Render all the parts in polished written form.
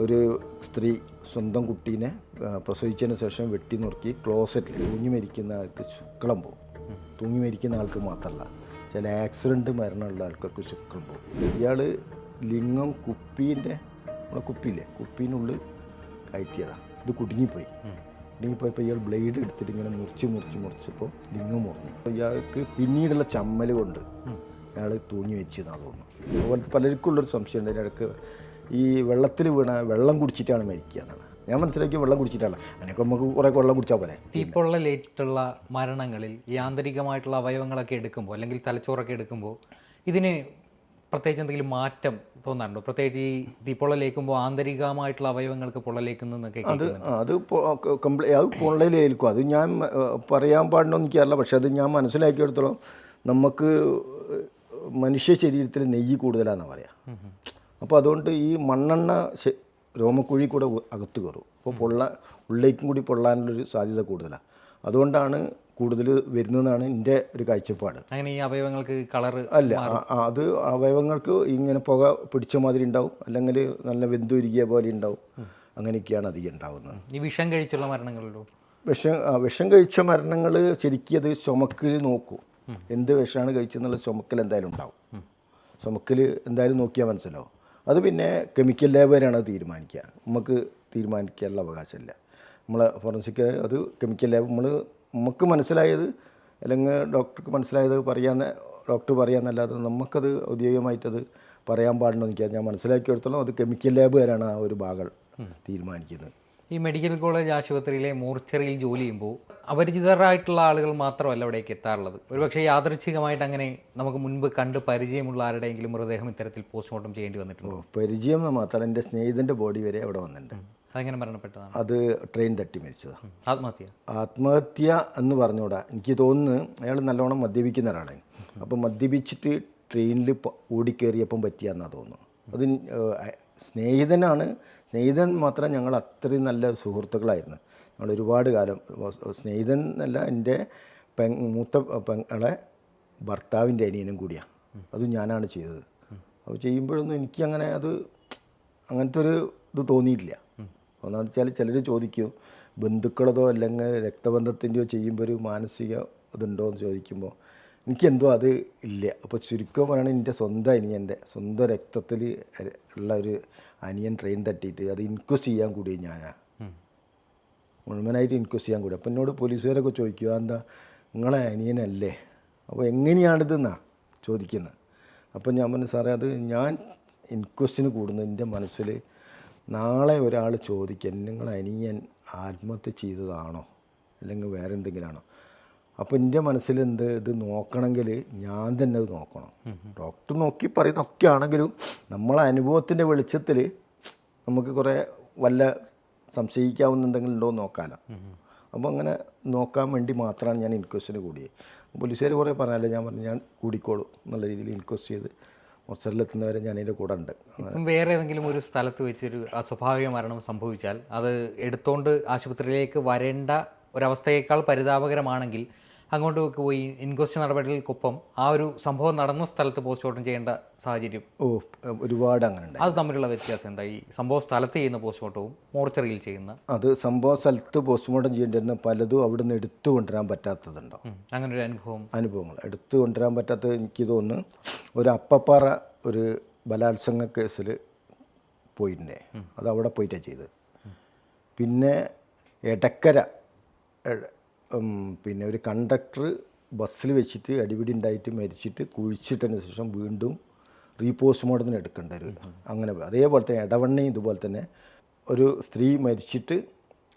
ഒരു സ്ത്രീ സ്വന്തം കുട്ടീനെ പ്രസവിച്ചതിന് ശേഷം വെട്ടി നുറുക്കി ക്ലോസറ്റിൽ തൂങ്ങി മരിക്കുന്ന ആൾക്ക് ശുക്ലം പോകും. തൂങ്ങി മരിക്കുന്ന ആൾക്ക് മാത്രമല്ല, ചില ആക്സിഡൻറ്റ് മരണമുള്ള ആൾക്കാർക്ക് ശുക്ലം പോകും. ഇയാൾ ലിംഗം കുപ്പീൻ്റെ നമ്മളെ കുപ്പിയില്ലേ, കുപ്പീനുള്ളിൽ കയറ്റിയതാണ്. ഇത് കുടുങ്ങിപ്പോയി. കുടുങ്ങിപ്പോയപ്പോൾ ഇയാൾ ബ്ലേഡ് എടുത്തിട്ട് ഇങ്ങനെ മുറിച്ചപ്പോൾ ലിംഗം മുറിഞ്ഞു. ഇയാൾക്ക് പിന്നീടുള്ള ചമ്മൽ കൊണ്ട് അയാൾ തൂങ്ങി വെച്ചെന്നാണ് തോന്നുന്നു. അതുപോലെ പലർക്കുള്ളൊരു സംശയമുണ്ട്, ഇടയ്ക്ക് ഈ വെള്ളത്തിൽ വീണ വെള്ളം കുടിച്ചിട്ടാണ് മരിക്കുക എന്നാണ്. ഞാൻ മനസ്സിലാക്കി വെള്ളം കുടിച്ചിട്ടാണ്. അതിനൊക്കെ നമുക്ക് കുറേ വെള്ളം കുടിച്ചാൽ പോലെ. തീപ്പൊള്ളലേറ്റുള്ള മരണങ്ങളിൽ ഈ ആന്തരികമായിട്ടുള്ള അവയവങ്ങളൊക്കെ എടുക്കുമ്പോൾ അല്ലെങ്കിൽ തലച്ചോറൊക്കെ എടുക്കുമ്പോൾ ഇതിന് പ്രത്യേകിച്ച് എന്തെങ്കിലും മാറ്റം തോന്നാറുണ്ടോ? പ്രത്യേകിച്ച് ഈ തീപ്പൊള്ളലേക്കുമ്പോൾ ആന്തരികമായിട്ടുള്ള അവയവങ്ങൾക്ക് പൊള്ളലേക്കുന്നതൊക്കെ അത് പൊള്ളലേൽക്കും. അത് ഞാൻ പറയാൻ പാടില്ലെന്ന് എനിക്കറിയില്ല. പക്ഷെ അത് ഞാൻ മനസ്സിലാക്കിയെടുത്തോളം നമുക്ക് മനുഷ്യ ശരീരത്തിൽ നെയ്യ് കൂടുതലാണെന്നാണ് പറയാം. അപ്പോൾ അതുകൊണ്ട് ഈ മണ്ണെണ്ണ രോമക്കുഴി കൂടെ അകത്ത് കയറും. അപ്പോൾ ഉള്ളിലേക്കും കൂടി പൊള്ളാനുള്ളൊരു സാധ്യത കൂടുതലാണ്. അതുകൊണ്ടാണ് കൂടുതൽ വരുന്നതെന്നാണ് എൻ്റെ ഒരു കാഴ്ചപ്പാട്. അങ്ങനെ ഈ അവയവങ്ങൾക്ക് കളർ അല്ല, അത് അവയവങ്ങൾക്ക് ഇങ്ങനെ പുക പിടിച്ച മാതിരി ഉണ്ടാവും, അല്ലെങ്കിൽ നല്ല വെന്തുരുകിയ പോലെ ഉണ്ടാവും. അങ്ങനെയൊക്കെയാണ് അധികം ഉണ്ടാവുന്നത്. ഈ വിഷം കഴിച്ചുള്ള മരണങ്ങളിലോ? വിഷം കഴിച്ച മരണങ്ങൾ ശരിക്കും അത് ചുമക്കിൽ നോക്കും. എന്ത് വിഷമാണ് കഴിച്ചെന്നുള്ള ചുമക്കൽ എന്തായാലും ഉണ്ടാവും. ചുമക്കിൽ എന്തായാലും നോക്കിയാൽ മനസ്സിലാവും. അത് പിന്നെ കെമിക്കൽ ലാബുകാരാണ് അത് തീരുമാനിക്കുക. നമുക്ക് തീരുമാനിക്കാനുള്ള അവകാശമില്ല. നമ്മളെ ഫോറൻസിക് അത് കെമിക്കൽ ലാബ് നമുക്ക് മനസ്സിലായത് അല്ലെങ്കിൽ ഡോക്ടർക്ക് മനസ്സിലായത് ഡോക്ടർ പറയാമെന്നല്ലാതെ നമുക്കത് ഔദ്യോഗികമായിട്ടത് പറയാൻ പാടില്ലെന്ന് എനിക്ക് ഞാൻ മനസ്സിലാക്കിയെടുത്തോളം അത് കെമിക്കൽ ലാബുകാരാണ് ആ ഒരു ഭാഗം തീരുമാനിക്കുന്നത്. ഈ മെഡിക്കൽ കോളേജ് ആശുപത്രിയിലെ മോർച്ചറിയിൽ ജോലി ചെയ്യുമ്പോൾ അപരിചിതരായിട്ടുള്ള ആളുകൾ മാത്രമല്ല അവിടേക്ക് എത്താറുള്ളത്. ഒരുപക്ഷെ യാദൃച്ഛികമായിട്ട് അങ്ങനെ നമുക്ക് മുൻപ് കണ്ട് പരിചയമുള്ള ആരുടെയെങ്കിലും മൃതദേഹം ഇത്തരത്തിൽ പോസ്റ്റ്മോർട്ടം ചെയ്യേണ്ടി വന്നിട്ടുണ്ടോ? പരിചയം മാത്രമല്ല, എൻ്റെ സ്നേഹിതൻ്റെ ബോഡി വരെ അവിടെ വന്നിട്ടുണ്ട്. അതെങ്ങനെ മരണപ്പെട്ടതാണ്? അത് ട്രെയിൻ തട്ടി മരിച്ചതാണ്. ആത്മഹത്യ എന്ന് പറഞ്ഞുകൂടാ. എനിക്ക് തോന്നുന്നു അയാൾ നല്ലോണം മദ്യപിക്കുന്ന ഒരാളാണ്. അപ്പോൾ മദ്യപിച്ചിട്ട് ട്രെയിനിൽ ഓടിക്കേറിയപ്പം പറ്റിയെന്നാണ് തോന്നുന്നു. അത് സ്നേഹിതനാണ്. സ്നേഹിതൻ മാത്രം ഞങ്ങൾ അത്രയും നല്ല സുഹൃത്തുക്കളായിരുന്നു. ഞങ്ങൾ ഒരുപാട് കാലം സ്നേഹിതൻ എന്നല്ല, എൻ്റെ മൂത്ത പെങ്ങളെ ഭർത്താവിൻ്റെ അനിയനും കൂടിയാണ്. അതും ഞാനാണ് ചെയ്തത്. അപ്പോൾ ചെയ്യുമ്പോഴൊന്നും എനിക്കങ്ങനെ അങ്ങനത്തെ ഒരു ഇത് തോന്നിയിട്ടില്ല. ഒന്നാമത് വെച്ചാൽ ചിലർ ചോദിക്കും ബന്ധുക്കളതോ അല്ലെങ്കിൽ രക്തബന്ധത്തിൻ്റെയോ ചെയ്യുമ്പോൾ ഒരു മാനസിക ഇതുണ്ടോ എന്ന് ചോദിക്കുമ്പോൾ എനിക്കെന്തോ അത് ഇല്ല. അപ്പോൾ ചുരുക്കം പറയുകയാണെങ്കിൽ എൻ്റെ സ്വന്തം അനിയൻ്റെ സ്വന്തം രക്തത്തിൽ ഉള്ള ഒരു അനിയൻ ട്രെയിൻ തട്ടിയിട്ട് അത് ഇൻക്വസ്റ്റ് ചെയ്യാൻ കൂടി ഞാനാണ് മുഴുവനായിട്ട് ഇൻക്വസ്റ്റ് ചെയ്യാൻ കൂടി. അപ്പം എന്നോട് പോലീസുകാരൊക്കെ ചോദിക്കുക, എന്താ നിങ്ങളെ അനിയനല്ലേ, അപ്പോൾ എങ്ങനെയാണിതെന്നാണ് ചോദിക്കുന്നത്. അപ്പം ഞാൻ പറഞ്ഞു, സാറേ അത് ഞാൻ ഇൻക്വസ്റ്റിന് കൂടുന്നത് എൻ്റെ മനസ്സിൽ നാളെ ഒരാൾ ചോദിക്കാൻ നിങ്ങളെ അനിയൻ ആത്മഹത്യ ചെയ്തതാണോ അല്ലെങ്കിൽ വേറെ എന്തെങ്കിലും ആണോ. അപ്പോൾ എൻ്റെ മനസ്സിൽ ഇത് നോക്കണമെങ്കിൽ ഞാൻ തന്നെ അത് നോക്കണം. ഡോക്ടർ നോക്കി പറയുന്നൊക്കെ ആണെങ്കിലും നമ്മളെ അനുഭവത്തിൻ്റെ വെളിച്ചത്തിൽ നമുക്ക് കുറേ വല്ല സംശയിക്കാവുന്ന എന്തെങ്കിലും ഉണ്ടോ എന്ന് നോക്കാമല്ലോ. അപ്പോൾ അങ്ങനെ നോക്കാൻ വേണ്ടി മാത്രമാണ് ഞാൻ ഇൻക്വസ്റ്റിന് കൂടിയത്. പോലീസുകാർ കുറേ പറഞ്ഞാലേ ഞാൻ പറഞ്ഞു ഞാൻ കൂടിക്കോളൂ എന്നുള്ള രീതിയിൽ ഇൻക്വസ്റ്റ് ചെയ്ത് ഹോസ്റ്റലിലെത്തുന്നവരെ ഞാൻ അതിൻ്റെ കൂടെ ഉണ്ട്. വേറെ ഏതെങ്കിലും ഒരു സ്ഥലത്ത് വെച്ചൊരു അസ്വാഭാവിക മരണം സംഭവിച്ചാൽ അത് എടുത്തുകൊണ്ട് ആശുപത്രിയിലേക്ക് വരേണ്ട ഒരവസ്ഥയേക്കാൾ പരിതാപകരമാണെങ്കിൽ അങ്ങോട്ട് പോയി ഇൻക്വസ്റ്റ് നടപടികൾക്കൊപ്പം ആ ഒരു സംഭവം നടന്ന സ്ഥലത്ത് പോസ്റ്റ്മോർട്ടം ചെയ്യേണ്ട സാഹചര്യം ഒരുപാട് അങ്ങനെ ഉണ്ട്. അത് തമ്മിലുള്ള വ്യത്യാസം എന്താ? ഈ സംഭവ സ്ഥലത്ത് ചെയ്യുന്ന പോസ്റ്റ്മോർട്ടവും മോർച്ചറിയിൽ ചെയ്യുന്ന അത് സംഭവ സ്ഥലത്ത് പോസ്റ്റ്മോർട്ടം ചെയ്യേണ്ടിരുന്ന പലതും അവിടെ നിന്ന് എടുത്തു കൊണ്ടുവരാൻ പറ്റാത്തതുണ്ടോ? അങ്ങനെ ഒരു അനുഭവങ്ങൾ എടുത്തു കൊണ്ടുവരാൻ പറ്റാത്തത് എനിക്ക് തോന്നുന്നു. ഒരു അപ്പപ്പാറ ഒരു ബലാത്സംഗ കേസിൽ പോയിട്ടുണ്ടേ, അത് അവിടെ പോയിട്ടാണ് ചെയ്തത്. പിന്നെ എടക്കര പിന്നെ ഒരു കണ്ടക്ടർ ബസ്സിൽ വെച്ചിട്ട് അടിപിടി ഉണ്ടായിട്ട് മരിച്ചിട്ട് കുഴിച്ചിട്ടതിന് ശേഷം വീണ്ടും റീപോസ്റ്റ്മോർട്ടത്തിന് എടുക്കേണ്ട ഒരു അങ്ങനെ. അതേപോലെ തന്നെ ഇടവണ്ണയും ഇതുപോലെ തന്നെ ഒരു സ്ത്രീ മരിച്ചിട്ട്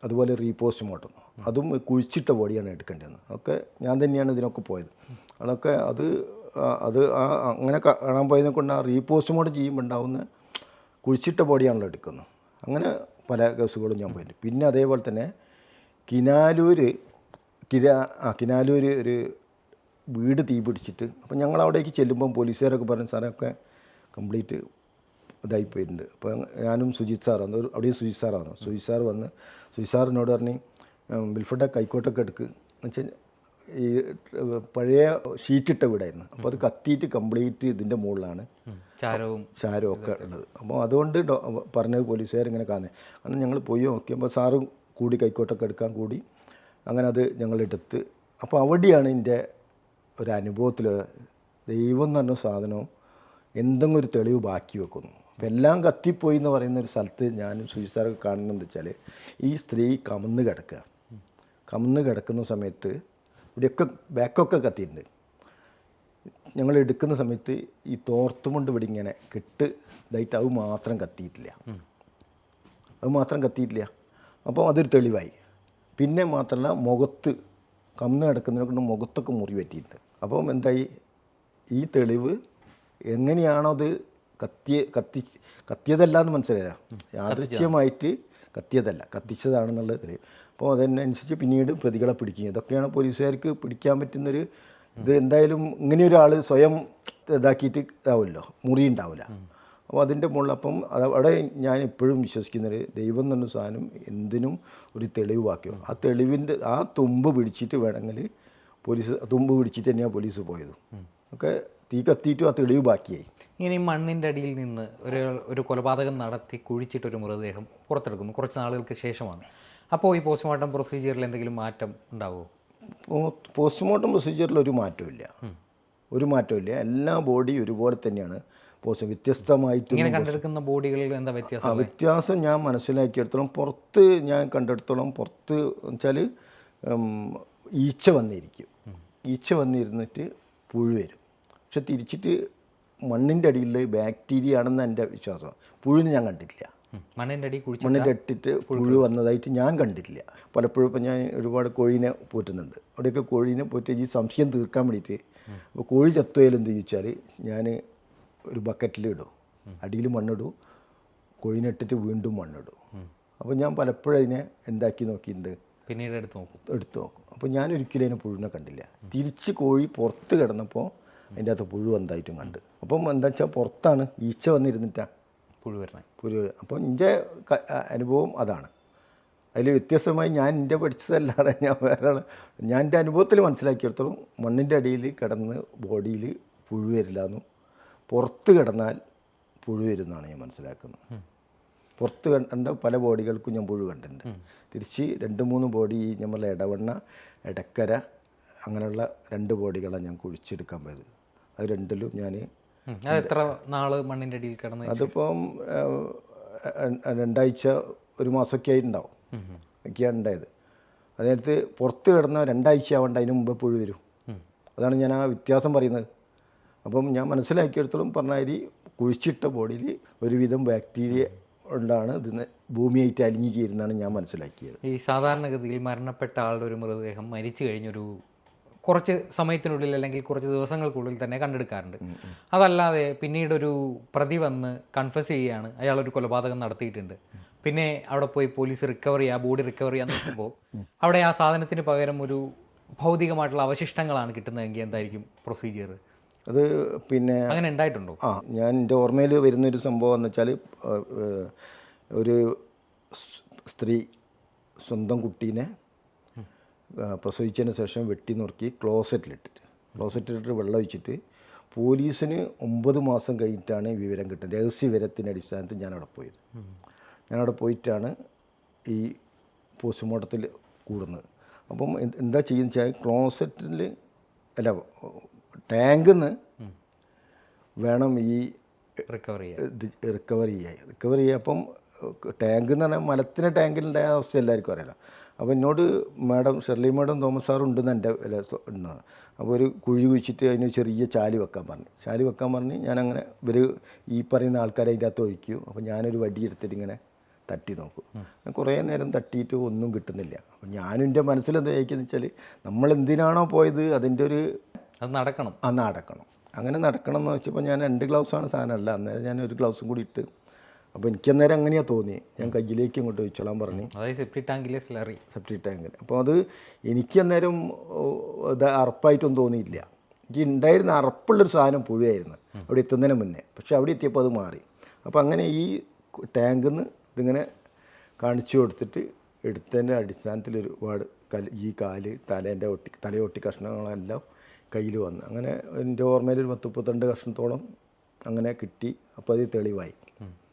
അതുപോലെ റീപോസ്റ്റ്മോർട്ടം, അതും കുഴിച്ചിട്ട ബോഡിയാണ് എടുക്കേണ്ടത്. അതൊക്കെ ഞാൻ തന്നെയാണ് ഇതിനൊക്കെ പോയത്. അതൊക്കെ അങ്ങനെ കാണാൻ പോയതിനെ കൊണ്ട് ആ റീപോസ്റ്റ്മോർട്ടം ചെയ്യുമ്പോൾ ഉണ്ടാവുന്ന കുഴിച്ചിട്ട ബോഡിയാണല്ലോ എടുക്കുന്നത്. അങ്ങനെ പല കേസുകളും ഞാൻ പോയിട്ടുണ്ട്. പിന്നെ അതേപോലെ തന്നെ കിനാലൂർ ഒരു വീട് തീ പിടിച്ചിട്ട്, അപ്പം ഞങ്ങൾ അവിടേക്ക് ചെല്ലുമ്പം പോലീസുകാരൊക്കെ പറഞ്ഞു, സാറൊക്കെ കംപ്ലീറ്റ് ഇതായി പോയിട്ടുണ്ട്. അപ്പോൾ ഞാനും സുജിത് സാർ വന്നു, അവിടെയും സുജിത് സാറാണ്. സുജിത് സാർ വന്ന് സുജിത് സാറിനോട് പറഞ്ഞ് ബിൽഫുഡൊക്കെ കൈക്കോട്ടൊക്കെ എടുക്ക് എന്ന് വെച്ചാൽ ഈ പഴയ ഷീറ്റിട്ട വീടായിരുന്നു. അപ്പോൾ അത് കത്തിയിട്ട് കംപ്ലീറ്റ് ഇതിൻ്റെ മുകളിലാണ് ചാരവും ഒക്കെ ഉള്ളത്. അപ്പോൾ അതുകൊണ്ട് പറഞ്ഞത് പോലീസുകാരിങ്ങനെ കാണുന്നത്. അന്ന് ഞങ്ങൾ പോയി നോക്കിയപ്പോൾ സാറും കൂടി കൈക്കോട്ടൊക്കെ എടുക്കാൻ കൂടി അങ്ങനെ അത് ഞങ്ങളെടുത്ത്. അപ്പോൾ അവിടെയാണ് എൻ്റെ ഒരു അനുഭവത്തിൽ ദൈവം എന്ന് പറഞ്ഞ സാധനവും എന്തെങ്കിലും ഒരു തെളിവ് ബാക്കി വെക്കുന്നു. അപ്പോൾ എല്ലാം കത്തിപ്പോയി എന്ന് പറയുന്ന ഒരു സ്ഥലത്ത് ഞാനും സുജിസാറൊക്കെ കാണുന്നതെന്ന് വെച്ചാൽ ഈ സ്ത്രീ കമന്ന് കിടക്കുന്ന സമയത്ത് ഇവിടെയൊക്കെ ബാക്കൊക്കെ കത്തിയിട്ടുണ്ട്. ഞങ്ങൾ എടുക്കുന്ന സമയത്ത് ഈ തോർത്തുമുണ്ട് ഇവിടെ ഇങ്ങനെ കെട്ട് ഇതായിട്ട് അത് മാത്രം കത്തിയിട്ടില്ല. അപ്പോൾ അതൊരു തെളിവായി. പിന്നെ മാത്രമല്ല മുഖത്ത് കമന്ന് കിടക്കുന്നതിനെ കൊണ്ട് മുഖത്തൊക്കെ മുറി പറ്റിയിട്ടുണ്ട്. അപ്പം എന്തായി, ഈ തെളിവ് എങ്ങനെയാണോ അത് കത്തിയതല്ല എന്ന് മനസ്സിലായില്ല, യാദൃച്ഛ്യമായിട്ട് കത്തിച്ചതാണെന്നുള്ളത് തെളിവ്. അപ്പോൾ അതിനനുസരിച്ച് പിന്നീട് പ്രതികളെ പിടിക്കും. ഇതൊക്കെയാണ് പോലീസുകാർക്ക് പിടിക്കാൻ പറ്റുന്നൊരു ഇത്. എന്തായാലും ഇങ്ങനെയൊരാൾ സ്വയം ഇതാക്കിയിട്ട് ഇതാവുമല്ലോ, മുറി ഉണ്ടാവില്ല. അപ്പോൾ അതിൻ്റെ മുകളിൽ അപ്പം അവിടെ ഞാൻ ഇപ്പോഴും വിശ്വസിക്കുന്നൊരു ദൈവം തന്നെ സാധനം എന്തിനും ഒരു തെളിവ് ബാക്കിയോ. ആ തെളിവിൻ്റെ ആ തുമ്പ് പിടിച്ചിട്ട് വേണമെങ്കിൽ തുമ്പ് പിടിച്ചിട്ട് തന്നെയാണ് പോലീസ് പോയത്. ഒക്കെ തീ കത്തിയിട്ടും ആ തെളിവ് ബാക്കിയായി. ഇങ്ങനെ ഈ മണ്ണിൻ്റെ അടിയിൽ നിന്ന് ഒരു കൊലപാതകം നടത്തി കുഴിച്ചിട്ടൊരു മൃതദേഹം പുറത്തെടുക്കുന്നു കുറച്ച് നാളുകൾക്ക് ശേഷമാണ്. അപ്പോൾ ഈ പോസ്റ്റ്മോർട്ടം പ്രൊസീജിയറിൽ എന്തെങ്കിലും മാറ്റം ഉണ്ടാവുമോ? പോസ്റ്റ്മോർട്ടം പ്രൊസീജിയറിൽ ഒരു മാറ്റമില്ല. എല്ലാ ബോഡി ഒരുപോലെ തന്നെയാണ്. വ്യത്യസ്തമായിട്ട് ഇങ്ങനെ കണ്ടെടുക്കുന്ന ബോഡികളിൽ എന്താ വ്യത്യാസം ഞാൻ മനസ്സിലാക്കിയെടുത്തോളം പുറത്ത് ഞാൻ കണ്ടെടുത്തോളം പുറത്ത് വെച്ചാൽ ഈച്ച വന്നിരുന്നിട്ട് പുഴു വരും. പക്ഷെ തിരിച്ചിട്ട് മണ്ണിൻ്റെ അടിയിൽ ബാക്ടീരിയ ആണെന്ന് എൻ്റെ വിശ്വാസം. പുഴുവിന് ഞാൻ കണ്ടിട്ടില്ല. മണ്ണിൻ്റെ ഇട്ടിട്ട് പുഴു വന്നതായിട്ട് ഞാൻ കണ്ടിട്ടില്ല. പലപ്പോഴും ഇപ്പം ഞാൻ ഒരുപാട് കോഴീനെ പോറ്റുന്നുണ്ട്. അവിടെയൊക്കെ കോഴീനെ പോറ്റി ഈ സംശയം തീർക്കാൻ വേണ്ടിയിട്ട് അപ്പോൾ കോഴി ചത്തുപോയാലും എന്ത് ചോദിച്ചാൽ ഞാൻ ഒരു ബക്കറ്റിലിടും, അടിയിൽ മണ്ണിടും, കോഴീനെ ഇട്ടിട്ട് വീണ്ടും മണ്ണിടും. അപ്പോൾ ഞാൻ പലപ്പോഴും അതിനെ ഉണ്ടാക്കി നോക്കിയിട്ടുണ്ട്, പിന്നീട് എടുത്തു നോക്കും. അപ്പോൾ ഞാൻ ഒരിക്കലും അതിനെ പുഴുവിനെ കണ്ടില്ല. തിരിച്ച് കോഴി പുറത്ത് കിടന്നപ്പോൾ അതിൻ്റെ അകത്ത് പുഴു എന്തായിട്ടും കണ്ട്. അപ്പം എന്താ വെച്ചാൽ പുറത്താണ് ഈച്ച വന്നിരുന്നിട്ടാണ് പുഴു. അപ്പോൾ എൻ്റെ അനുഭവം അതാണ്. അതിൽ വ്യത്യസ്തമായി ഞാൻ എൻ്റെ പഠിച്ചതല്ലാതെ ഞാൻ എൻ്റെ അനുഭവത്തിൽ മനസ്സിലാക്കിയെടുത്തോളം മണ്ണിൻ്റെ അടിയിൽ കിടന്ന് ബോഡിയിൽ പുഴു വരില്ല എന്നും പുറത്ത് കിടന്നാൽ പുഴു വരുന്നതാണ് ഞാൻ മനസ്സിലാക്കുന്നത്. പുറത്ത് കണ്ട പല ബോഡികൾക്കും ഞാൻ പുഴു കണ്ടിട്ടുണ്ട്. തിരിച്ച് 2-3 ബോഡി നമ്മളെ ഇടവണ്ണ, എടക്കര അങ്ങനെയുള്ള 2 ബോഡികളാണ് ഞാൻ കുഴിച്ചെടുക്കാൻ പോയത്. അത് രണ്ടിലും ഞാൻ എത്ര നാൾ മണ്ണിൻ്റെ അടിയിൽ കിടന്ന്? അതിപ്പം 2 ആഴ്ച 1 മാസമൊക്കെ ആയിട്ടുണ്ടാവും. ഒക്കെയാണ് ഉണ്ടായത്. അതിനകത്ത് പുറത്ത് കിടന്ന 2 ആഴ്ച ആവേണ്ട, അതിന് മുമ്പ് പുഴു വരും. അതാണ് ഞാൻ ആ വ്യത്യാസം പറയുന്നത്. അപ്പം ഞാൻ മനസ്സിലാക്കിയെടുത്തോളം പറഞ്ഞാൽ കുഴിച്ചിട്ട ബോഡിയിൽ ഒരുവിധം ബാക്ടീരിയ കൊണ്ടാണ് ഇതിന് ഭൂമിയായിട്ട് അലിഞ്ഞു ചേരുന്നതാണ് ഞാൻ മനസ്സിലാക്കിയത്. ഈ സാധാരണഗതിയിൽ മരണപ്പെട്ട ആളുടെ ഒരു മൃതദേഹം മരിച്ചു കഴിഞ്ഞൊരു കുറച്ച് സമയത്തിനുള്ളിൽ അല്ലെങ്കിൽ കുറച്ച് ദിവസങ്ങൾക്കുള്ളിൽ തന്നെ കണ്ടെടുക്കാറുണ്ട്. അതല്ലാതെ പിന്നീടൊരു പ്രതി വന്ന് കൺഫസ് ചെയ്യുകയാണ് അയാളൊരു കൊലപാതകം നടത്തിയിട്ടുണ്ട്, പിന്നെ അവിടെ പോയി പോലീസ് ബോഡി റിക്കവർ ചെയ്യാൻ നോക്കുമ്പോൾ അവിടെ ആ സാധനത്തിന് പകരം ഒരു ഭൗതികമായിട്ടുള്ള അവശിഷ്ടങ്ങളാണ് കിട്ടുന്നതെങ്കിൽ എന്തായിരിക്കും പ്രൊസീജിയർ? അത് പിന്നെ അങ്ങനെ ഉണ്ടായിട്ടുണ്ടോ? ഞാൻ എൻ്റെ ഓർമ്മയിൽ വരുന്നൊരു സംഭവം എന്ന് വെച്ചാൽ ഒരു സ്ത്രീ സ്വന്തം കുട്ടീനെ പ്രസവിച്ചതിന് ശേഷം വെട്ടി നുറുക്കി ക്ലോസറ്റിലിട്ടിട്ട് വെള്ളം ഒഴിച്ചിട്ട് പോലീസിന് 9 മാസം കഴിഞ്ഞിട്ടാണ് വിവരം കിട്ടുന്നത്. രഹസ്യ വിവരത്തിൻ്റെ അടിസ്ഥാനത്തിൽ ഞാനവിടെ പോയിട്ടാണ് ഈ പോസ്റ്റ്മോർട്ടത്തിൽ കൂടുന്നത്. അപ്പം എന്താ ചെയ്യുന്നത് വെച്ചാൽ ക്ലോസറ്റിൽ ടാങ്കിൽ നിന്ന് വേണം ഈ റിക്കവർ ചെയ്യാൻ. അപ്പം ടാങ്ക് എന്ന് പറഞ്ഞാൽ മലത്തിൻ്റെ ടാങ്കിലുണ്ടായ അവസ്ഥ എല്ലാവർക്കും അറിയാലോ. അപ്പോൾ എന്നോട് ഷെർലി മാഡം തോമസ് സാർ ഉണ്ടെന്ന് എൻ്റെ ഉണ്ടെന്ന്. അപ്പോൾ ഒരു കുഴി കുഴിച്ചിട്ട് അതിന് ചെറിയ ചാലി വെക്കാൻ പറഞ്ഞ് ഞാനങ്ങനെ ഇവർ ഈ പറയുന്ന ആൾക്കാരെ അതിൻ്റെ അകത്ത് ഒഴിക്കും. അപ്പോൾ ഞാനൊരു വടി എടുത്തിട്ട് ഇങ്ങനെ തട്ടി നോക്കും. കുറേ നേരം തട്ടിയിട്ട് ഒന്നും കിട്ടുന്നില്ല. അപ്പം ഞാനും എൻ്റെ മനസ്സിലെന്താ ചോദിക്കുന്നത് വെച്ചാൽ നമ്മൾ എന്തിനാണോ പോയത് അതിൻ്റെ ഒരു നടക്കണം. അങ്ങനെ നടക്കണം എന്ന് വെച്ചപ്പോൾ ഞാൻ 2 ഗ്ലൗസാണ് സാധനമല്ല, അന്നേരം ഞാൻ ഒരു ഗ്ലൗസും കൂടി ഇട്ട്. അപ്പോൾ എനിക്കന്നേരം അങ്ങനെയാണ് തോന്നി. ഞാൻ കയ്യിലേക്ക് ഇങ്ങോട്ട് വെച്ചോളാൻ പറഞ്ഞു, സെപ്റ്റി ടാങ്കിൽ. അപ്പോൾ അത് എനിക്ക് അന്നേരം അറപ്പായിട്ടൊന്നും തോന്നിയില്ല. എനിക്ക് ഉണ്ടായിരുന്ന അറപ്പുള്ളൊരു സാധനം പുഴയായിരുന്നു അവിടെ എത്തുന്നതിന് മുന്നേ. പക്ഷേ അവിടെ എത്തിയപ്പോൾ അത് മാറി. അപ്പോൾ അങ്ങനെ ഈ ടാങ്കിൽ നിന്ന് ഇതിങ്ങനെ കാണിച്ചു കൊടുത്തിട്ട് എടുത്തതിൻ്റെ അടിസ്ഥാനത്തിൽ ഒരുപാട് ഈ കാല് തലയൊട്ടി കഷ്ണങ്ങളെല്ലാം കയ്യിൽ വന്ന്. അങ്ങനെ എൻ്റെ ഓർമ്മയിൽ ഒരു 10-32 കഷ്ണത്തോളം അങ്ങനെ കിട്ടി. അപ്പോൾ അത് തെളിവായി.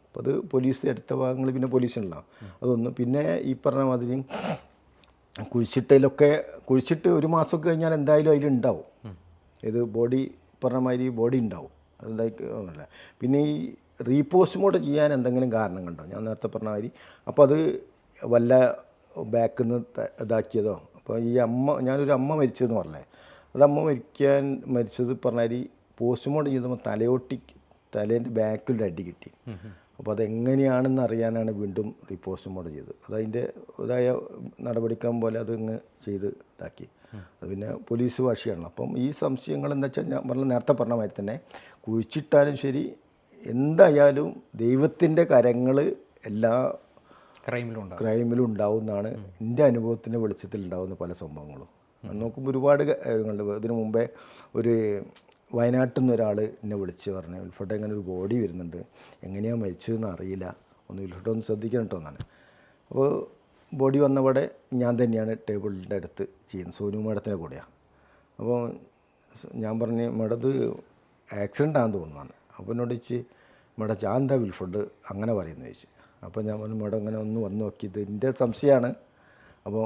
അപ്പോൾ അത് പോലീസ് എടുത്ത ഭാഗങ്ങൾ പിന്നെ പോലീസുണ്ടാവും. അതൊന്നും പിന്നെ ഈ പറഞ്ഞ മാതിരി കുഴിച്ചിട്ട് 1 മാസമൊക്കെ കഴിഞ്ഞാൽ എന്തായാലും അതിലുണ്ടാവും. ഇത് ബോഡി പറഞ്ഞ മാതിരി ബോഡി ഉണ്ടാവും. അതെന്തായില്ല. പിന്നെ ഈ റീപോസ്റ്റ്മോർട്ടം ചെയ്യാൻ എന്തെങ്കിലും കാരണങ്ങളുണ്ടോ ഞാൻ നേരത്തെ പറഞ്ഞ മാതിരി. അപ്പോൾ അത് വല്ല ബാക്കിൽ നിന്ന് ഇതാക്കിയതോ. അപ്പോൾ ഈ ഞാനൊരു അമ്മ മരിച്ചതെന്ന് പറഞ്ഞേ, അത് അമ്മ മരിച്ചത് പറഞ്ഞാൽ പോസ്റ്റ്മോർട്ടം ചെയ്തപ്പോൾ തലേൻ്റെ ബാക്കിലൊരു അടി കിട്ടി. അപ്പോൾ അതെങ്ങനെയാണെന്ന് അറിയാനാണ് വീണ്ടും പോസ്റ്റ്മോർട്ടം ചെയ്തത്. അതതിൻ്റെ ഇതായ നടപടിക്രമം പോലെ അതങ്ങ് ചെയ്ത് ഇതാക്കി. അത് പിന്നെ പോലീസ് ഭാഷയാണ്. അപ്പം ഈ സംശയങ്ങൾ എന്താ വെച്ചാൽ ഞാൻ നേരത്തെ പറഞ്ഞ മാതിരി തന്നെ കുഴിച്ചിട്ടാലും ശരി എന്തായാലും ദൈവത്തിൻ്റെ കരങ്ങൾ എല്ലാ ക്രൈമിലും ഉണ്ടാവും എന്നാണ് എൻ്റെ അനുഭവത്തിൻ്റെ വെളിച്ചത്തിൽ ഉണ്ടാകുന്ന പല സംഭവങ്ങളും. നോക്കുമ്പോൾ ഒരുപാട് കാര്യങ്ങളുണ്ട്. ഇതിനു മുമ്പേ ഒരു വയനാട്ടിൽ നിന്ന് ഒരാൾ എന്നെ വിളിച്ച് പറഞ്ഞു, വിൽഫോട്ടെ ഇങ്ങനെ ഒരു ബോഡി വരുന്നുണ്ട്, എങ്ങനെയാണ് മരിച്ചതെന്ന് അറിയില്ല, വിൽഫോട്ടെ ഒന്ന് ശ്രദ്ധിക്കണം കേട്ടോ എന്നാണ്. അപ്പോൾ ബോഡി വന്നവിടെ ഞാൻ തന്നെയാണ് ടേബിളിൻ്റെ അടുത്ത് ചെയ്യുന്നത്, സോനു മേഡത്തിൻ്റെ കൂടെയാണ്. അപ്പോൾ ഞാൻ പറഞ്ഞു മേഡം ഇത് ആക്സിഡൻ്റ് ആണെന്ന് തോന്നുന്നു. അപ്പോൾ എന്നോട് ചോദിച്ച് മേഡം ഞാൻ എന്താ വിൽഫോട്ട് അങ്ങനെ പറയുന്നത് ചോദിച്ചു. അപ്പോൾ ഞാൻ പറഞ്ഞു മേഡം ഇങ്ങനെ ഒന്ന് വന്ന് നോക്കി, ഇത് എൻ്റെ സംശയമാണ്. അപ്പോൾ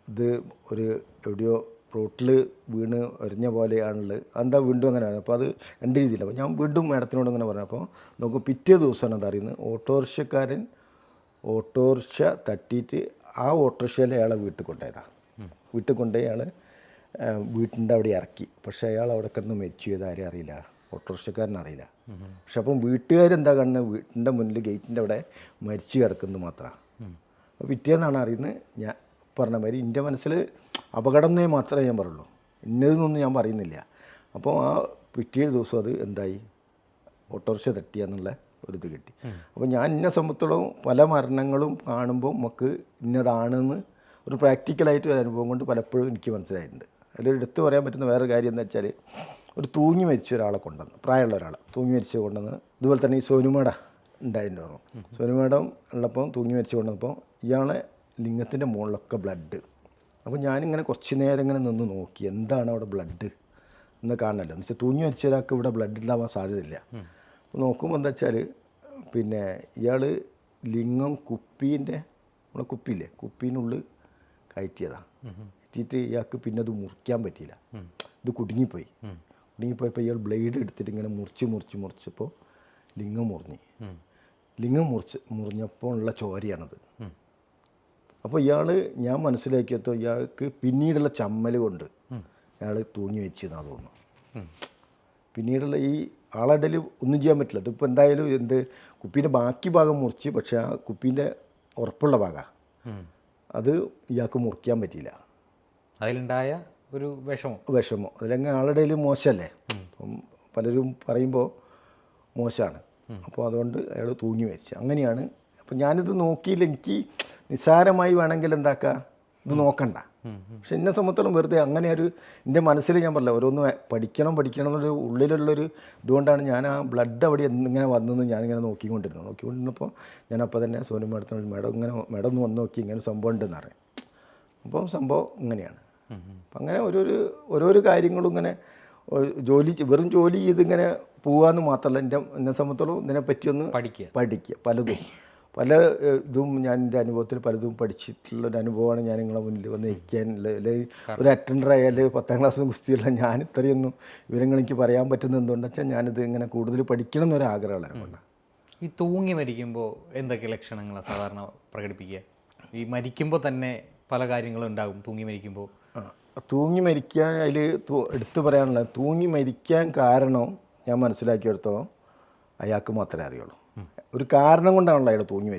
ഇത് ഒരു എവിടെയോ റോട്ടിൽ വീണ് എറിഞ്ഞ പോലെയാണുള്ളത്, എന്താ വീണ്ടും അങ്ങനെയാണ്. അപ്പോൾ അത് 2 രീതിയില്ല. അപ്പോൾ ഞാൻ വീണ്ടും മേഡത്തിനോട് ഇങ്ങനെ പറഞ്ഞു. അപ്പോൾ നോക്കും പിറ്റേ ദിവസമാണ് അതറിയുന്നത്. ഓട്ടോറിക്ഷക്കാരൻ ഓട്ടോറിക്ഷ തട്ടിയിട്ട് ആ ഓട്ടോറിക്ഷയിൽ അയാളെ വീട്ടിൽ കൊണ്ടുപോയതാണ്. വീട്ടിൽ കൊണ്ടുപോയി അയാൾ വീട്ടിൻ്റെ അവിടെ ഇറക്കി. പക്ഷേ അയാൾ അവിടെ കിടന്ന് മരിച്ചു ചെയ്ത് ആരും അറിയില്ല, ഓട്ടോറിക്ഷക്കാരനറിയില്ല. പക്ഷെ അപ്പം വീട്ടുകാരെന്താ കാണുന്നത്, വീട്ടിൻ്റെ മുന്നിൽ ഗേറ്റിൻ്റെ അവിടെ മരിച്ചു കിടക്കുന്നത് മാത്രമാണ്. അപ്പോൾ പിറ്റേന്നാണ് അറിയുന്നത്. ഞാൻ പറഞ്ഞ മാതിരി എൻ്റെ മനസ്സിൽ അപകടം എന്നേ മാത്രമേ ഞാൻ പറയുള്ളൂ, ഇന്നതെന്നൊന്നും ഞാൻ പറയുന്നില്ല. അപ്പോൾ ആ പിറ്റേ ദിവസം അത് എന്തായി, ഓട്ടോറിക്ഷ തട്ടിയെന്നുള്ള ഒരിത് കിട്ടി. അപ്പോൾ ഞാൻ എന്നെ സംബന്ധിച്ചോളം പല മരണങ്ങളും കാണുമ്പോൾ നമുക്ക് ഇന്നതാണെന്ന് ഒരു പ്രാക്ടിക്കലായിട്ട് ഒരു അനുഭവം കൊണ്ട് പലപ്പോഴും എനിക്ക് മനസ്സിലായിട്ടുണ്ട്. അതിലൊരു എടുത്ത് പറയാൻ പറ്റുന്ന വേറൊരു കാര്യം എന്താ വെച്ചാൽ, ഒരു തൂങ്ങി മരിച്ച ഒരാളെ കൊണ്ടുവന്ന്, പ്രായമുള്ള ഒരാളെ തൂങ്ങി മരിച്ച് കൊണ്ടുവന്ന്, ഇതുപോലെ തന്നെ ഈ സോനുമേട ഉണ്ടായതിൻ്റെ ഓർമ്മ. സോനുമേടം ഉള്ളപ്പോൾ തൂങ്ങി മരിച്ച് കൊണ്ടുവന്നപ്പോൾ ഇയാളെ ലിംഗത്തിൻ്റെ മുകളിലൊക്കെ ബ്ലഡ്. അപ്പോൾ ഞാനിങ്ങനെ കുറച്ച് നേരം ഇങ്ങനെ നിന്ന് നോക്കി എന്താണ് അവിടെ ബ്ലഡ് എന്ന് കാണണമല്ലോ. എന്ന് വെച്ചാൽ തൂങ്ങി മരിച്ച ഒരാൾക്ക് ഇവിടെ ബ്ലഡ് ഉണ്ടാവാൻ സാധ്യതയില്ല. അപ്പോൾ നോക്കുമ്പോൾ എന്താ വെച്ചാൽ പിന്നെ ഇയാൾ ലിംഗം നമ്മളെ കുപ്പിയില്ലേ, കുപ്പീനുള്ളിൽ കയറ്റിയതാണ്. കയറ്റിയിട്ട് ഇയാൾക്ക് പിന്നെ അത് മുറിക്കാൻ പറ്റിയില്ല, ഇത് കുടുങ്ങിപ്പോയപ്പോൾ ഇയാൾ ബ്ലേഡ് എടുത്തിട്ട് ഇങ്ങനെ മുറിച്ചപ്പോൾ ലിംഗം മുറിഞ്ഞപ്പോൾ ഉള്ള ചോരയാണത്. അപ്പോൾ ഞാൻ മനസ്സിലാക്കിയപ്പോൾ ഇയാൾക്ക് പിന്നീടുള്ള ചമ്മൽ കൊണ്ട് അയാൾ തൂങ്ങി വെച്ചെന്നാണ് തോന്നുന്നു. പിന്നീടുള്ള ഈ ആളടയിൽ ഒന്നും ചെയ്യാൻ പറ്റില്ല. ഇതിപ്പോൾ എന്തായാലും കുപ്പീൻ്റെ ബാക്കി ഭാഗം മുറിച്ച്, പക്ഷേ ആ കുപ്പീൻ്റെ ഉറപ്പുള്ള ഭാഗമാണ് അത് ഇയാൾക്ക് മുറിക്കാൻ പറ്റിയില്ല. അതിലുണ്ടായ ഒരു വിഷമോ അതിലങ്ങനെ ആളുടെ മോശമല്ലേ, അപ്പം പലരും പറയുമ്പോൾ മോശമാണ്. അപ്പോൾ അതുകൊണ്ട് അയാൾ തൂങ്ങി വെച്ച് അങ്ങനെയാണ്. അപ്പം ഞാനിത് നോക്കിയില്ല, എനിക്ക് നിസ്സാരമായി വേണമെങ്കിൽ എന്താക്കുക ഇത് നോക്കണ്ട. പക്ഷെ എന്നെ സംബന്ധിച്ചോളം വെറുതെ അങ്ങനെ എൻ്റെ മനസ്സിൽ ഞാൻ പറഞ്ഞില്ല, ഓരോന്ന് പഠിക്കണം എന്നൊരു ഉള്ളിലുള്ളൊരു ഇതുകൊണ്ടാണ് ഞാൻ ആ ബ്ലഡ് അവിടെ ഇങ്ങനെ വന്നെന്ന് ഞാനിങ്ങനെ നോക്കിക്കൊണ്ടിരുന്നപ്പോൾ ഞാനപ്പോൾ തന്നെ സോനു മേഡത്തിനോട് മേഡം ഒന്ന് വന്ന് നോക്കി ഇങ്ങനെ സംഭവം ഉണ്ടെന്ന് അറിയാം. അപ്പം സംഭവം ഇങ്ങനെയാണ്. അപ്പം അങ്ങനെ ഓരോരോ കാര്യങ്ങളും ഇങ്ങനെ വെറും ജോലി ചെയ്തിങ്ങനെ പോകാമെന്ന് മാത്രമല്ല, എന്നെ സംബന്ധിച്ചോളം ഇതിനെപ്പറ്റിയൊന്ന് പഠിക്കുക. പല ഇതും ഞാൻ എൻ്റെ അനുഭവത്തിൽ പലതും പഠിച്ചിട്ടുള്ളൊരു അനുഭവമാണ് ഞാൻ നിങ്ങളെ മുന്നിൽ വന്ന് നിൽക്കാനുള്ള. അല്ലെങ്കിൽ ഒരു അറ്റൻഡർ ആയാലും 10ാം ക്ലാസ്സിന് കുസ്തിയുള്ള ഞാൻ ഇത്രയൊന്നും വിവരങ്ങൾ എനിക്ക് പറയാൻ പറ്റുന്നത് എന്തുകൊണ്ടെന്ന് വെച്ചാൽ ഞാനിത് ഇങ്ങനെ കൂടുതൽ പഠിക്കണം എന്നൊരാഗ്രഹമുള്ള അതുകൊണ്ടാണ്. ഈ തൂങ്ങി മരിക്കുമ്പോൾ എന്തൊക്കെ ലക്ഷണങ്ങളാണ് സാധാരണ പ്രകടിപ്പിക്കുക? ഈ മരിക്കുമ്പോൾ തന്നെ പല കാര്യങ്ങളും ഉണ്ടാകും. തൂങ്ങി മരിക്കാൻ അതിൽ എടുത്തു പറയാനുള്ളത്, തൂങ്ങി മരിക്കാൻ കാരണം ഞാൻ മനസ്സിലാക്കിയെടുത്തോളം അയാൾക്ക് മാത്രമേ അറിയുള്ളൂ. ഒരു കാരണം കൊണ്ടാണല്ലോ അയാൾ തൂങ്ങി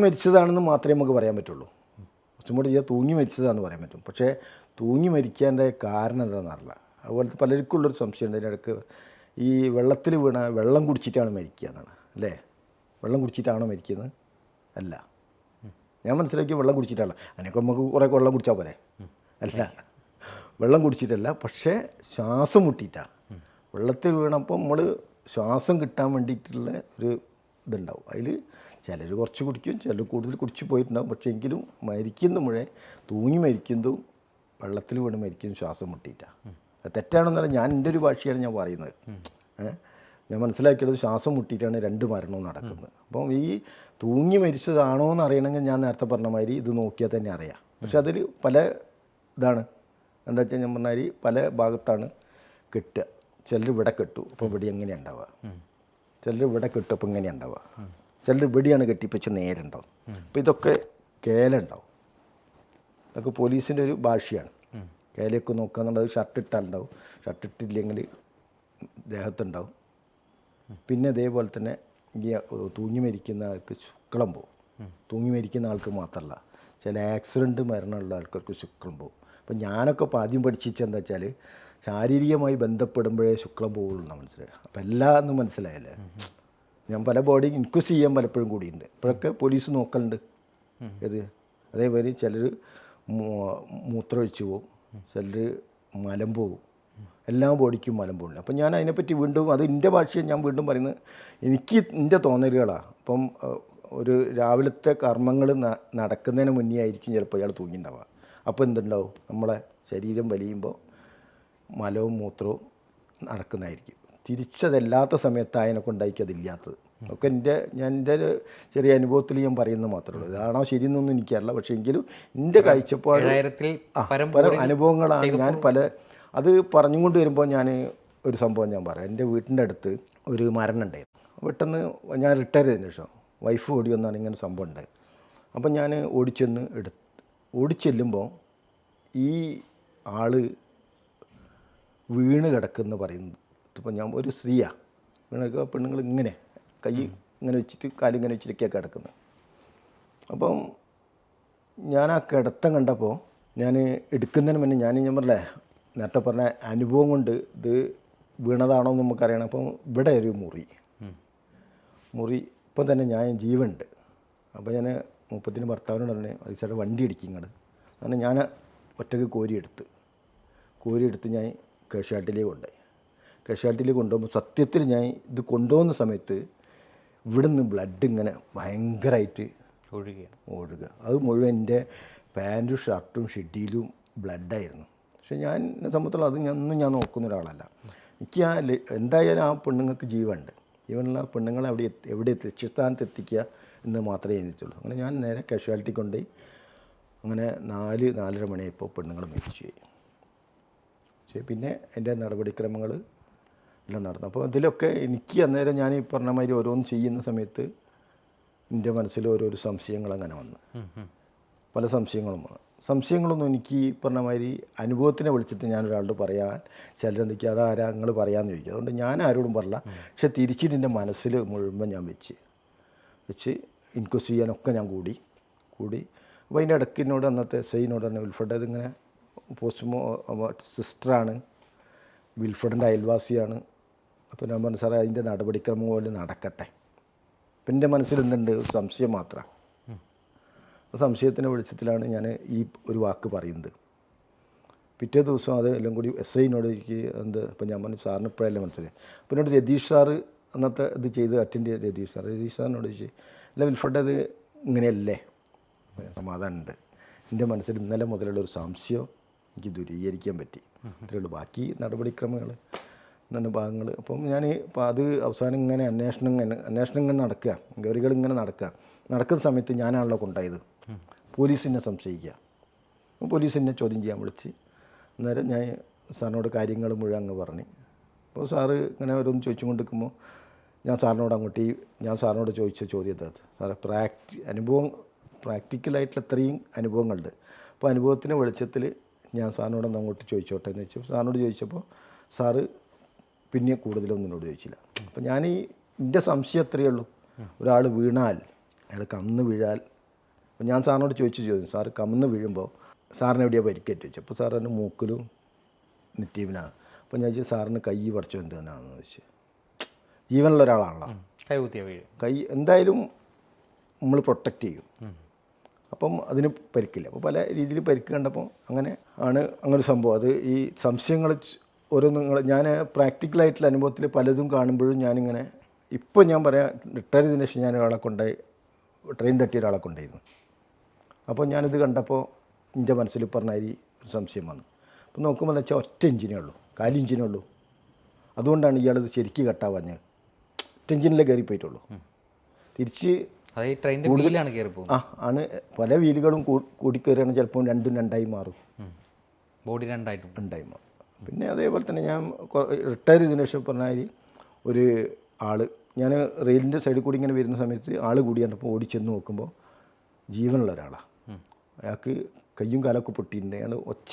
മരിച്ചതാണെന്ന് മാത്രമേ നമുക്ക് പറയാൻ പറ്റുള്ളൂ. കുറച്ചും കൂടി തൂങ്ങി മരിച്ചതാണെന്ന് പറയാൻ പറ്റും. പക്ഷേ തൂങ്ങി മരിക്കാൻ്റെ കാരണം എന്താണെന്ന് അറിയില്ല. അതുപോലത്തെ പലർക്കുള്ളൊരു സംശയമുണ്ട് അതിനിടയ്ക്ക്, ഈ വെള്ളത്തിൽ വെള്ളം കുടിച്ചിട്ടാണ് മരിക്കുക എന്നാണ് അല്ലേ? വെള്ളം കുടിച്ചിട്ടാണോ മരിക്കുന്നത്? അല്ല, ഞാൻ മനസ്സിലാക്കിയ വെള്ളം കുടിച്ചിട്ടല്ല. അതിനൊക്കെ നമുക്ക് കുറേ വെള്ളം കുടിച്ചാൽ പോരെ? അല്ല, വെള്ളം കുടിച്ചിട്ടല്ല, പക്ഷേ ശ്വാസം മുട്ടിയിട്ടാണ്. വെള്ളത്തിൽ വീണപ്പോൾ നമ്മൾ ശ്വാസം കിട്ടാൻ വേണ്ടിയിട്ടുള്ള ഒരു ഇതുണ്ടാവും. അതിൽ ചിലർ കുറച്ച് കുടിക്കും, ചിലർ കൂടുതൽ കുടിച്ച് പോയിട്ടുണ്ടാകും. പക്ഷേ എങ്കിലും മരിക്കുന്ന മുഴേ തൂങ്ങി മരിക്കുന്നതും വെള്ളത്തിൽ വീണ് മരിക്കുന്നതും ശ്വാസം മുട്ടിയിട്ടാണ്. അത് തെറ്റാണെന്നല്ല, ഞാൻ എൻ്റെ ഒരു ഭാഷയാണ് ഞാൻ പറയുന്നത്. ഞാൻ മനസ്സിലാക്കിയത് ശ്വാസം മുട്ടിയിട്ടാണ് 2 മരണവും നടക്കുന്നത്. അപ്പം ഈ തൂങ്ങി മരിച്ചതാണോ എന്ന് അറിയണമെങ്കിൽ ഞാൻ നേരത്തെ പറഞ്ഞ മാതിരി ഇത് നോക്കിയാൽ തന്നെ അറിയാം. പക്ഷെ അതിൽ പല ഇതാണ്, എന്താ വെച്ചാൽ ഞാൻ പറഞ്ഞാൽ പല ഭാഗത്താണ് കെട്ടുക. ചിലർ ഇവിടെ കെട്ടു, അപ്പോൾ ഇവിടെ എങ്ങനെയാണ് ഉണ്ടാവുക, ചിലർ ഇവിടെ കെട്ടും, അപ്പോൾ ഇങ്ങനെയാണ് ഉണ്ടാവുക, ചിലർ ഇവിടെയാണ് കെട്ടിപ്പിച്ച് നേരുണ്ടാവും. അപ്പോൾ ഇതൊക്കെ കേലുണ്ടാവും. ഇതൊക്കെ പോലീസിൻ്റെ ഒരു ഭാഷയാണ്. കേലയൊക്കെ നോക്കുക എന്നുള്ളത് ഷർട്ട് ഇട്ടാലുണ്ടാവും, ഷർട്ട് ഇട്ടില്ലെങ്കിൽ ദേഹത്തുണ്ടാവും. പിന്നെ അതേപോലെ തന്നെ ഈ തൂങ്ങി മരിക്കുന്ന ആൾക്ക് ശുക്ലം പോവും. തൂങ്ങി മരിക്കുന്ന ആൾക്ക് മാത്രമല്ല, ചില ആക്സിഡൻറ്റ് മരണമുള്ള ആൾക്കാർക്ക് ശുക്ലം പോവും. അപ്പം ഞാനൊക്കെ ഇപ്പോൾ ആദ്യം പഠിച്ചിച്ചെന്താ വെച്ചാൽ ശാരീരികമായി ബന്ധപ്പെടുമ്പോഴേ ശുക്ലം പോകുള്ളൂ എന്നാണ് മനസ്സിലായത്. അപ്പം എല്ലാം ഒന്നും മനസ്സിലായല്ലേ. ഞാൻ പല ബോഡി ഇൻക്വസ്റ്റ് ചെയ്യാൻ പലപ്പോഴും കൂടിയുണ്ട്. ഇപ്പോഴൊക്കെ പോലീസ് നോക്കലുണ്ട്. ഏത് അതേപോലെ ചിലർ മൂത്രമൊഴിച്ച് പോവും, ചിലർ മലം പോവും. എല്ലാ ബോഡിക്കും മലം പോകില്ല. അപ്പം ഞാൻ അതിനെപ്പറ്റി വീണ്ടും, അത് എൻ്റെ ഭാഷയെ ഞാൻ വീണ്ടും പറയുന്നത്, എനിക്ക് എൻ്റെ തോന്നലുകളാണ്. അപ്പം ഒരു രാവിലത്തെ കർമ്മങ്ങൾ നടക്കുന്നതിന് മുന്നേ ആയിരിക്കും ചിലപ്പോൾ അയാൾ തൂങ്ങിയിട്ടുണ്ടാവുക. അപ്പോൾ എന്തുണ്ടാവും, നമ്മളെ ശരീരം വലിയുമ്പോൾ മലവും മൂത്രവും നടക്കുന്നതായിരിക്കും. തിരിച്ചതല്ലാത്ത സമയത്ത് അതിനൊക്കെ ഉണ്ടായിരിക്കും അതില്ലാത്തത്. ഒക്കെ എൻ്റെ ഒരു ചെറിയ അനുഭവത്തിൽ ഞാൻ പറയുന്നത് മാത്രമേ ഉള്ളൂ. ഇതാണോ ശരിയെന്നൊന്നും എനിക്കറിയില്ല. പക്ഷേ എങ്കിലും എൻ്റെ കാഴ്ചപ്പാട് പല അനുഭവങ്ങളാണ്. ഞാൻ അത് പറഞ്ഞുകൊണ്ട് വരുമ്പോൾ ഞാൻ ഒരു സംഭവം ഞാൻ പറയാം. എൻ്റെ വീട്ടിൻ്റെ അടുത്ത് ഒരു മരണം ഉണ്ടായിരുന്നു. പെട്ടെന്ന് ഞാൻ റിട്ടയർ ചെയ്തതിന് ശേഷം വൈഫ് ഓടി വന്നാണ് ഇങ്ങനെ സംഭവം ഉണ്ടായത്. അപ്പം ഞാൻ ഓടിച്ചെല്ലുമ്പോൾ ഈ ആൾ വീണ് കിടക്കുന്ന പറയുന്നത്. ഇപ്പം ഞാൻ ഒരു സ്ത്രീയാണ്, വീണ് കിടക്കുക. പെണ്ണുങ്ങൾ ഇങ്ങനെ കൈ ഇങ്ങനെ വെച്ചിട്ട് കാലിങ്ങനെ വെച്ചിട്ടൊക്കെയാണ് കിടക്കുന്നത്. അപ്പം ഞാൻ ആ കിടത്തം കണ്ടപ്പോൾ ഞാൻ എടുക്കുന്നതിന് മുന്നേ ഞാൻ പറഞ്ഞേ നേരത്തെ പറഞ്ഞ അനുഭവം കൊണ്ട് ഇത് വീണതാണോ എന്ന് നമുക്കറിയണം. അപ്പം ഇവിടെ ഒരു മുറി ഇപ്പം തന്നെ ഞാൻ ജീവനുണ്ട്. അപ്പോൾ ഞാൻ മുപ്പത്തിന് ഭർത്താവിനോട് തന്നെ ചേട്ടാ വണ്ടി ഇടിക്കും ഇങ്ങോട്ട്. അങ്ങനെ ഞാൻ ഒറ്റയ്ക്ക് കോരിയെടുത്ത് ഞാൻ കാഷ്വാലിറ്റിയിലേക്ക് കൊണ്ടുപോയി. കാഷ്വാലിറ്റിയിലേക്ക് കൊണ്ടുപോകുമ്പോൾ സത്യത്തിൽ ഞാൻ ഇത് കൊണ്ടുപോകുന്ന സമയത്ത് ഇവിടുന്ന് ബ്ലഡ് ഇങ്ങനെ ഭയങ്കരമായിട്ട് ഒഴുകുക. അത് മുഴുവൻ എൻ്റെ പാൻറ്റും ഷർട്ടും ഷെഡിയിലും ബ്ലഡായിരുന്നു. പക്ഷേ ഞാൻ എന്നെ സംബന്ധിച്ചുള്ള അത് ഞാൻ നോക്കുന്ന ഒരാളല്ല. എനിക്ക് എന്തായാലും ആ പെണ്ണുങ്ങൾക്ക് ജീവനുണ്ട്. ജീവനുള്ള പെണ്ണുങ്ങളെ എവിടെ ലക്ഷ്യസ്ഥാനത്ത് എത്തിക്കുക എന്ന് മാത്രമേ ചിന്തിച്ചുള്ളൂ. അങ്ങനെ ഞാൻ നേരെ കാഷ്വാലിറ്റി കൊണ്ടുപോയി. അങ്ങനെ 4-4:30 മണിയായപ്പോൾ പെണ്ണുങ്ങൾ മരിച്ചു പോയി. പക്ഷേ പിന്നെ എൻ്റെ നടപടിക്രമങ്ങൾ എല്ലാം നടന്നു. അപ്പോൾ ഇതിലൊക്കെ എനിക്ക് അന്നേരം ഞാൻ ഈ പറഞ്ഞ മാതിരി ഓരോന്ന് ചെയ്യുന്ന സമയത്ത് എൻ്റെ മനസ്സിൽ ഓരോരോ സംശയങ്ങൾ അങ്ങനെ വന്ന് പല സംശയങ്ങളൊന്നും എനിക്ക് ഈ പറഞ്ഞ മാതിരി അനുഭവത്തിനെ വിളിച്ചിട്ട് ഞാനൊരാളോട് പറയാൻ ചിലരെന്തൊക്കെ അതാരാ നിങ്ങൾ പറയാമെന്ന് ചോദിക്കും. അതുകൊണ്ട് ഞാൻ ആരോടും പറയില്ല. പക്ഷെ തിരിച്ചിട്ട് എൻ്റെ മനസ്സിൽ മുഴുവൻ ഞാൻ വെച്ച് ഇൻക്വസ്റ്റ് ചെയ്യാനൊക്കെ ഞാൻ കൂടി. അപ്പോൾ അതിൻ്റെ ഇടയ്ക്ക് എന്നോട് അന്നത്തെ എസ്ഐനോട് തന്നെ വിൽഫർഡ് ഇതിങ്ങനെ സിസ്റ്ററാണ്, വിൽഫർഡിൻ്റെ അയൽവാസിയാണ്. അപ്പോൾ ഞാൻ പറഞ്ഞു സാറേ അതിൻ്റെ നടപടിക്രമം പോലെ നടക്കട്ടെ. അപ്പം എൻ്റെ മനസ്സിൽ എന്തുണ്ട്, സംശയം മാത്രമാണ്. സംശയത്തിൻ്റെ വെളിച്ചത്തിലാണ് ഞാൻ ഈ ഒരു വാക്ക് പറയുന്നത്. പിറ്റേ ദിവസം അത് എല്ലാം കൂടി എസ്ഐനോട് എനിക്ക് ഇപ്പം ഞാൻ പറഞ്ഞു സാറിന് ഇപ്പോഴല്ലേ മനസ്സിലായി. അപ്പോൾ എന്നോട് രതീഷ് സാറ് അന്നത്തെ ഇത് ചെയ്ത് അറ്റൻഡ് ചെയ്ത രതീഷ് സാറിനോട് ചോദിച്ചു അല്ല വിൽഫർഡ് അത് ഇങ്ങനെയല്ലേ. സമാധാനമുണ്ട്. എൻ്റെ മനസ്സിൽ ഇന്നലെ മുതലുള്ള ഒരു സംശയം എനിക്ക് ദൂരീകരിക്കാൻ പറ്റി. അത്രയേ ഉള്ളൂ. ബാക്കി നടപടിക്രമങ്ങൾ എന്ന ഭാഗങ്ങൾ അപ്പം ഞാൻ ഇപ്പോൾ അത് അവസാനം ഇങ്ങനെ അന്വേഷണം ഇങ്ങനെ നടക്കുക, ഗൗരികൾ ഇങ്ങനെ നടക്കുന്ന സമയത്ത് ഞാനാണല്ലോ കൊണ്ടായത്. പോലീസിനെ സംശയിക്കുക. പോലീസിനെ ചോദ്യം ചെയ്യാൻ വിളിച്ച് അന്നേരം ഞാൻ സാറിനോട് കാര്യങ്ങൾ മുഴുവൻ അങ്ങ് പറഞ്ഞു. അപ്പോൾ സാറ് ഇങ്ങനെ ഓരോന്ന് ചോദിച്ചു കൊണ്ടിരിക്കുമ്പോൾ ഞാൻ സാറിനോട് ചോദിച്ച ചോദ്യം സാറേ പ്രാക്ടിക്കലായിട്ടുള്ള ഇത്രയും അനുഭവങ്ങളുണ്ട്. അപ്പോൾ അനുഭവത്തിൻ്റെ വെളിച്ചത്തിൽ ഞാൻ സാറിനോടൊന്ന് അങ്ങോട്ട് ചോദിച്ചോട്ടെ എന്ന് വെച്ചു. സാറിനോട് ചോദിച്ചപ്പോൾ സാറ് പിന്നെ കൂടുതലൊന്നും എന്നോട് ചോദിച്ചില്ല. അപ്പോൾ ഞാൻ എൻ്റെ സംശയം എത്രയേ ഉള്ളൂ, ഒരാൾ വീണാൽ അയാൾ കമന്ന് വീഴാൽ. അപ്പോൾ ഞാൻ സാറിനോട് ചോദിച്ചു സാറ് കമന്ന് വീഴുമ്പോൾ സാറിന് എവിടെയാണ് പരിക്കേറ്റ് വെച്ചു. അപ്പോൾ സാറിന് മൂക്കിലും നെറ്റീവിനാണ്. അപ്പോൾ ഞാൻ ചോദിച്ചു സാറിന് കൈ പറിച്ചോ എന്താണെന്ന് ചോദിച്ചു. ജീവനുള്ള ഒരാളാണല്ലോ, കൈ എന്തായാലും നമ്മൾ പ്രൊട്ടക്റ്റ് ചെയ്യും. അപ്പം അതിന് പരിക്കില്ല. അപ്പോൾ പല രീതിയിൽ പരിക്ക് കണ്ടപ്പോൾ അങ്ങനെ സംഭവം. അത് ഈ സംശയങ്ങൾ ഓരോന്ന് ഞാൻ പ്രാക്ടിക്കലായിട്ടുള്ള അനുഭവത്തിൽ പലതും കാണുമ്പോഴും ഞാനിങ്ങനെ ഇപ്പോൾ ഞാൻ പറയാം റിട്ടയർ ചെയ്തതിന് ശേഷം ഞാൻ ഒരാളെ കൊണ്ടുപോയി ട്രെയിൻ തട്ടിയ ഒരാളെ കൊണ്ടായിരുന്നു. അപ്പോൾ ഞാനിത് കണ്ടപ്പോൾ എൻ്റെ മനസ്സിൽ പറഞ്ഞാൽ ഒരു സംശയം വന്നു. അപ്പോൾ നോക്കുമ്പോൾ എന്ന് വെച്ചാൽ ഒറ്റ എഞ്ചിനേ ഉള്ളൂ, 4 എഞ്ചിനേ ഉള്ളൂ. അതുകൊണ്ടാണ് ഇയാളത് ശരിക്കും കട്ടാവാഞ്ഞ്. ഒറ്റ എഞ്ചിനിലേ കയറി പോയിട്ടുള്ളൂ. തിരിച്ച് അത് ഈ ട്രെയിനിൻ്റെ വീലാണ് കയറി പോകും. ആണ് പല വീലുകളും കൂടിക്കയറുകയാണ്, ചിലപ്പോൾ രണ്ടും രണ്ടായി മാറും, ബോഡി രണ്ടായി മാറും. പിന്നെ അതേപോലെ തന്നെ ഞാൻ റിട്ടയർ ചെയ്തതിനു ശേഷം പറഞ്ഞാൽ ഒരു ആൾ, ഞാൻ റെയിലിൻ്റെ സൈഡിൽ കൂടി ഇങ്ങനെ വരുന്ന സമയത്ത് ആൾ കൂടി കണ്ടപ്പോൾ ഓടിച്ചെന്ന് നോക്കുമ്പോൾ ജീവനുള്ള ഒരാളാണ്. അയാൾക്ക് കയ്യും കാലമൊക്കെ പൊട്ടിയിട്ടുണ്ട്. അയാൾ ഒച്ച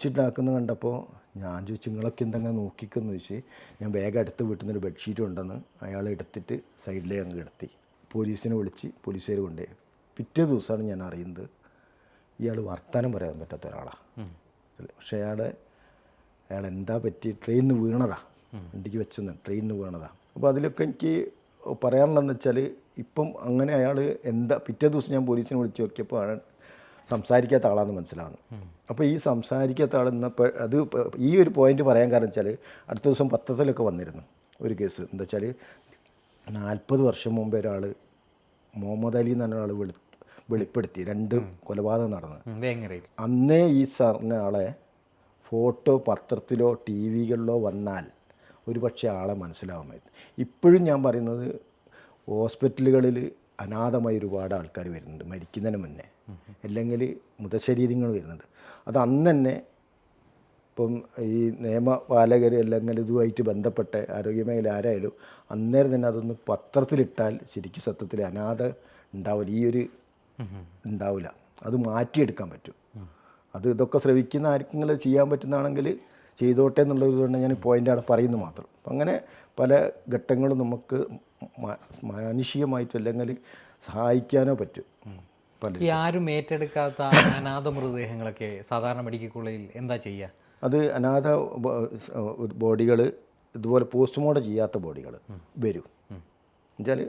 ഉണ്ടാക്കുന്ന കണ്ടപ്പോൾ ഞാൻ ചോദിച്ചു, നിങ്ങളൊക്കെ എന്തെങ്കിലും നോക്കിക്കെന്ന് ചോദിച്ച് ഞാൻ വേഗം അടുത്ത് വീട്ടിൽ നിന്നൊരു ബെഡ്ഷീറ്റ് ഉണ്ടെന്ന് അയാൾ എടുത്തിട്ട് സൈഡിലേക്ക് അങ്ങ് കിടത്തി. പോലീസിനെ വിളിച്ച് പോലീസുകാർ കൊണ്ടുപോയി. പിറ്റേ ദിവസമാണ് ഞാൻ അറിയുന്നത് ഇയാൾ വർത്തമാനം പറയാൻ പറ്റാത്ത ഒരാളാണ്. പക്ഷേ അയാൾ എന്താ പറ്റി, ട്രെയിനിന് വീണതാ, വണ്ടിക്ക് വെച്ചെന്ന് ട്രെയിനിന് വീണതാ. അപ്പോൾ അതിലൊക്കെ എനിക്ക് പറയാനുള്ളതെന്ന് വെച്ചാൽ ഇപ്പം അങ്ങനെ അയാൾ പിറ്റേ ദിവസം ഞാൻ പോലീസിനെ വിളിച്ച് നോക്കിയപ്പോൾ ആണ് സംസാരിക്കാത്ത ആളാണെന്ന് മനസ്സിലാവുന്നു. അപ്പോൾ ഈ സംസാരിക്കാത്ത ആൾ ഇന്നപ്പോൾ ഈ ഒരു പോയിന്റ് പറയാൻ കാരണം വെച്ചാൽ അടുത്ത ദിവസം പത്രത്തിലൊക്കെ വന്നിരുന്നു ഒരു കേസ്. എന്താ വെച്ചാൽ 40 വർഷം മുമ്പ് ഒരാൾ മുഹമ്മദ് അലി എന്ന് പറഞ്ഞ ഒരാൾ വെളിപ്പെടുത്തി 2 കൊലപാതകം നടന്നത്. അന്നേ ഈ സാറിന് ആളെ ഫോട്ടോ പത്രത്തിലോ ടി വികളിലോ വന്നാൽ ഒരു പക്ഷേ ആളെ മനസ്സിലാവുമായിരുന്നു. ഇപ്പോഴും ഞാൻ പറയുന്നത് ഹോസ്പിറ്റലുകളിൽ അനാഥമായി ഒരുപാട് ആൾക്കാർ വരുന്നുണ്ട് മരിക്കുന്നതിന് മുന്നേ, അല്ലെങ്കിൽ മൃതശരീരങ്ങൾ വരുന്നുണ്ട്. അത് അന്ന് തന്നെ ഇപ്പം ഈ നിയമപാലകർ അല്ലെങ്കിൽ ഇതുമായിട്ട് ബന്ധപ്പെട്ട ആരോഗ്യമേഖല ആരായാലും അന്നേരം തന്നെ അതൊന്ന് പത്രത്തിലിട്ടാൽ ശരിക്കും സത്യത്തിൽ അനാഥ ഉണ്ടാവില്ല, ഈ ഒരു ഉണ്ടാവില്ല. അത് മാറ്റിയെടുക്കാൻ പറ്റും. ഇതൊക്കെ ശ്രവിക്കുന്ന ആർക്കെങ്കിലും ചെയ്യാൻ പറ്റുന്നതാണെങ്കിൽ ചെയ്തോട്ടെ എന്നുള്ളതുകൊണ്ട് ഞാൻ പോയിൻ്റ് അവിടെ പറയുന്നത് മാത്രം. അപ്പം അങ്ങനെ പല ഘട്ടങ്ങളും നമുക്ക് മാനുഷികമായിട്ടോ അല്ലെങ്കിൽ സഹായിക്കാനോ പറ്റും. ഈ ആരും ഏറ്റെടുക്കാത്ത അനാഥ മൃതദേഹങ്ങളൊക്കെ സാധാരണ മെഡിക്കൽ കോളേജിൽ എന്താ ചെയ്യുക? അത് അനാഥ ബോഡികൾ ഇതുപോലെ പോസ്റ്റ്മോർട്ടം ചെയ്യാത്ത ബോഡികൾ വരും എന്നുവെച്ചാൽ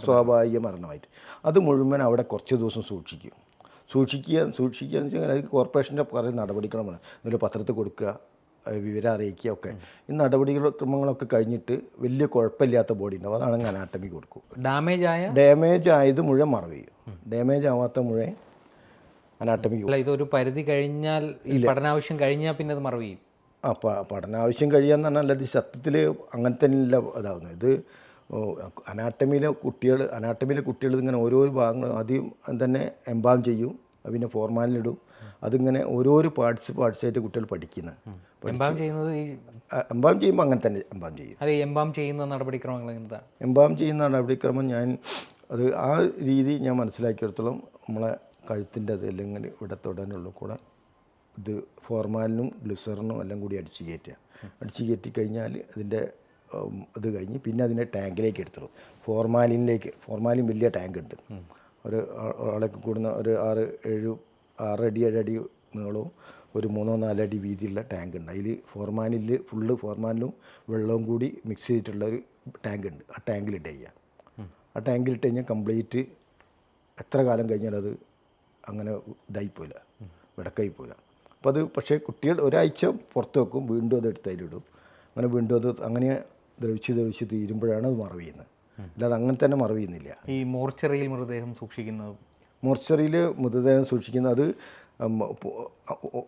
സ്വാഭാവിക മരണമായിട്ട് അത് മുഴുവൻ അവിടെ കുറച്ച് ദിവസം സൂക്ഷിക്കുക എന്ന് വെച്ചാൽ അത് കോർപ്പറേഷൻ്റെ കുറേ നടപടിക്രമമാണ്. ഇതിൽ പത്രത്തിൽ കൊടുക്കുക, വിവരം അറിയിക്കുക ഒക്കെ. ഈ നടപടിക്രമങ്ങളൊക്കെ കഴിഞ്ഞിട്ട് വലിയ കുഴപ്പമില്ലാത്ത ബോഡി ഉണ്ടാവും, അതാണ് അനാട്ടമി കൊടുക്കും. ഡാമേജ് ആയത് മുഴുവൻ മറവ് ചെയ്യും, ഡാമേജ് ആവാത്ത മുഴുവൻ അനാട്ടമി. ഇതൊരു പരിധി കഴിഞ്ഞാൽ, പഠനാവശ്യം കഴിഞ്ഞാൽ പിന്നെ അത് മറവ് ചെയ്യും. പഠനാവശ്യം കഴിയാന്ന് പറഞ്ഞാൽ അത് സത്യത്തിൽ അങ്ങനെ തന്നെയല്ല ഇതാവുന്നത്. ഇത് അനാട്ടമിയിലെ കുട്ടികൾ ഇങ്ങനെ ഓരോ ഭാഗങ്ങൾ ആദ്യം തന്നെ എംബാം ചെയ്യും, പിന്നെ ഫോർമാലിനിടും. അതിങ്ങനെ ഓരോരോ പാർട്സായിട്ട് കുട്ടികൾ പഠിക്കുന്നത്. എംബാം ചെയ്യുമ്പോൾ അങ്ങനെ തന്നെ എംബാം ചെയ്യും. എംബാം ചെയ്യുന്ന നടപടിക്രമങ്ങൾ എന്താണ്? എംബാം ചെയ്യുന്ന നടപടിക്രമം ആ രീതി ഞാൻ മനസ്സിലാക്കിയെടുത്തോളം നമ്മളെ കഴുത്തിൻ്റെ അത് അല്ലെങ്കിൽ ഇവിടെ തൊടാനുള്ള കൂടെ ഇത് ഫോർമാലിനും ഗ്ലിസറിനും എല്ലാം കൂടി അടിച്ച് കയറ്റി കഴിഞ്ഞാൽ അതിൻ്റെ ഇത് കഴിഞ്ഞ് പിന്നെ അതിനെ ടാങ്കിലേക്ക് എടുത്തിടും. ഫോർമാലിൻ വലിയ ടാങ്ക് ഉണ്ട്, ഒരു ആളൊക്കെ കൂടുന്ന ഒരു 6 അടി 7 അടി നീളവും ഒരു 3-4 അടി വീതിയുള്ള ടാങ്ക് ഉണ്ട്. അതിൽ ഫുള്ള് ഫോർമാലിനും വെള്ളവും കൂടി മിക്സ് ചെയ്തിട്ടുള്ളൊരു ടാങ്ക് ഉണ്ട്. ആ ടാങ്കിലിട്ട് ചെയ്യുക. ആ ടാങ്കിലിട്ട് കഴിഞ്ഞാൽ കംപ്ലീറ്റ് എത്ര കാലം കഴിഞ്ഞാൽ അത് അങ്ങനെ ഇതായിപ്പോയില്ല, വിടക്കായി പോയില്ല. അപ്പോൾ അത് പക്ഷേ കുട്ടികൾ ഒരാഴ്ച പുറത്ത് വെക്കും, വീണ്ടും അത് എടുത്ത് അതിലിടും. അങ്ങനെ വീണ്ടും അത് അങ്ങനെ ദ്രവിച്ച് തീരുമ്പോഴാണ് അത് മറവ് ചെയ്യുന്നത്. അല്ലാതെ അങ്ങനെ തന്നെ മറവ് ചെയ്യുന്നില്ല. ഈ മോർച്ചറിയിൽ മൃതദേഹം സൂക്ഷിക്കുന്നത്, മോർച്ചറിയിൽ മൃതദേഹം സൂക്ഷിക്കുന്നത് അത്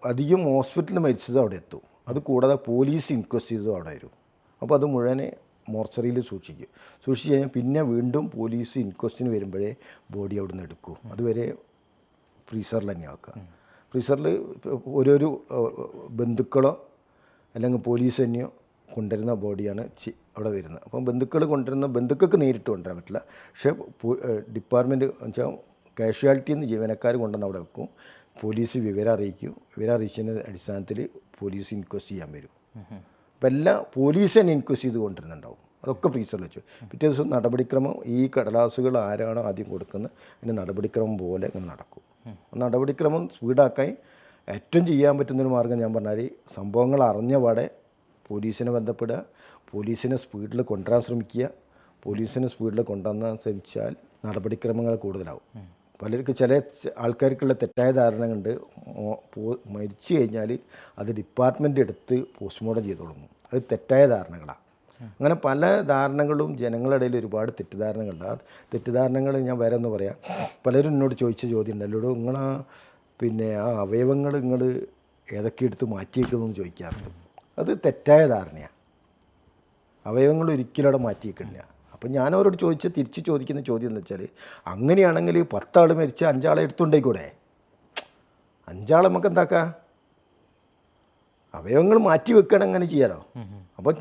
അധികം ഹോസ്പിറ്റലിൽ മരിച്ചത് അവിടെ എത്തും. അത് കൂടാതെ പോലീസ് ഇൻക്വസ്റ്റ് ചെയ്തതും അവിടെ വരും. അപ്പോൾ അത് മുഴുവനെ മോർച്ചറിയിൽ സൂക്ഷിച്ച് കഴിഞ്ഞാൽ പിന്നെ വീണ്ടും പോലീസ് ഇൻക്വസ്റ്റിന് വരുമ്പോഴേ ബോഡി അവിടെ നിന്ന് എടുക്കൂ. അതുവരെ ഫ്രീസറിൽ തന്നെ ആക്കുക. ഫ്രീസറിൽ ഓരോരോ ബന്ധുക്കളോ അല്ലെങ്കിൽ പോലീസ് തന്നെയോ കൊണ്ടുവരുന്ന ബോഡിയാണ് അവിടെ വരുന്നത്. അപ്പം ബന്ധുക്കൾക്ക് നേരിട്ട് കൊണ്ടുവരാൻ പറ്റില്ല. പക്ഷേ ഡിപ്പാർട്ട്മെൻറ്റ് വെച്ചാൽ കാഷ്വാലിറ്റിയിൽ നിന്ന് ജീവനക്കാർ കൊണ്ടുവന്ന് അവിടെ വെക്കും. പോലീസ് വിവരം അറിയിച്ചതിൻ്റെ അടിസ്ഥാനത്തിൽ പോലീസ് ഇൻക്വസ്റ്റ് ചെയ്യാൻ വരും. അപ്പം എല്ലാം പോലീസ് തന്നെ ഇൻക്വസ്റ്റ് ചെയ്ത് കൊണ്ടുവരുന്നുണ്ടാവും. അതൊക്കെ ഫ്രീസറിൽ വെച്ചു. പിറ്റേ ദിവസം നടപടിക്രമം ഈ കടലാസുകൾ ആരാണോ ആദ്യം കൊടുക്കുന്നത് അതിൻ്റെ നടപടിക്രമം പോലെ ഇങ്ങനെ നടക്കും. നടപടിക്രമം സ്പീഡാക്കാൻ ഏറ്റവും ചെയ്യാൻ പറ്റുന്നൊരു മാർഗ്ഗം ഞാൻ പറഞ്ഞാൽ സംഭവങ്ങൾ അറിഞ്ഞ പാടെ പോലീസിനെ ബന്ധപ്പെടുക, പോലീസിനെ സ്പീഡിൽ കൊണ്ടുവരാൻ ശ്രമിക്കുക. പോലീസിനെ സ്പീഡിൽ കൊണ്ടുവരാൻ ശ്രമിച്ചാൽ നടപടിക്രമങ്ങൾ കൂടുതലാവും. ചില ആൾക്കാർക്കുള്ള തെറ്റായ ധാരണ കൊണ്ട് മരിച്ചു കഴിഞ്ഞാൽ അത് ഡിപ്പാർട്ട്മെൻറ്റ് എടുത്ത് പോസ്റ്റ്മോർട്ടം ചെയ്ത് തുടങ്ങും. അത് തെറ്റായ ധാരണകളാണ്. അങ്ങനെ പല ധാരണകളും ജനങ്ങളുടെ ഇടയിൽ ഒരുപാട് തെറ്റിദ്ധാരണകളുണ്ട്. ആ തെറ്റിദ്ധാരണകൾ ഞാൻ വരെന്ന് പറയാം. പലരും എന്നോട് ചോദിച്ച ചോദ്യം ഉണ്ടല്ലോ, നിങ്ങളാ പിന്നെ ആ അവയവങ്ങൾ നിങ്ങൾ ഏതൊക്കെ എടുത്ത് മാറ്റിയേക്കുന്നതെന്ന് ചോദിക്കാറുണ്ട്. അത് തെറ്റായ ധാരണയാണ്. അവയവങ്ങൾ ഒരിക്കലും അവിടെ മാറ്റിയേക്കില്ല. അപ്പം ഞാൻ അവരോട് തിരിച്ച് ചോദിക്കുന്ന ചോദ്യം എന്ന് വെച്ചാൽ, അങ്ങനെയാണെങ്കിൽ 10 ആൾ മരിച്ച 5 ആളെ എടുത്തുകൊണ്ടേക്കൂടെ? 5 ആളെ നമുക്ക് എന്താക്കാം? അവയവങ്ങൾ മാറ്റി വെക്കണം, അങ്ങനെ ചെയ്യാലോ. അപ്പോൾ